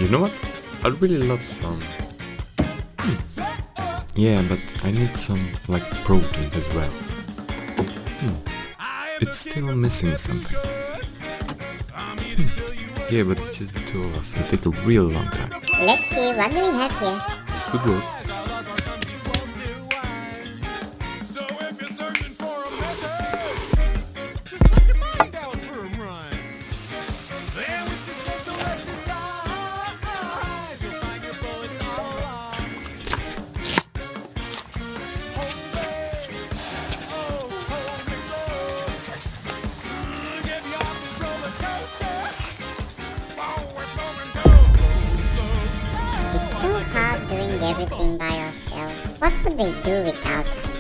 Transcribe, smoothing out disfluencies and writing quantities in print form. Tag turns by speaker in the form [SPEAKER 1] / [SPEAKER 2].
[SPEAKER 1] You know what? I really love some. Yeah, but I need some like protein as well. It's still missing something. Yeah, but it's just the two of us. It'll take a real long time.
[SPEAKER 2] Let's see, what do we have here?
[SPEAKER 1] It's good work.
[SPEAKER 2] It's so hard doing everything by ourselves. What would they do without us?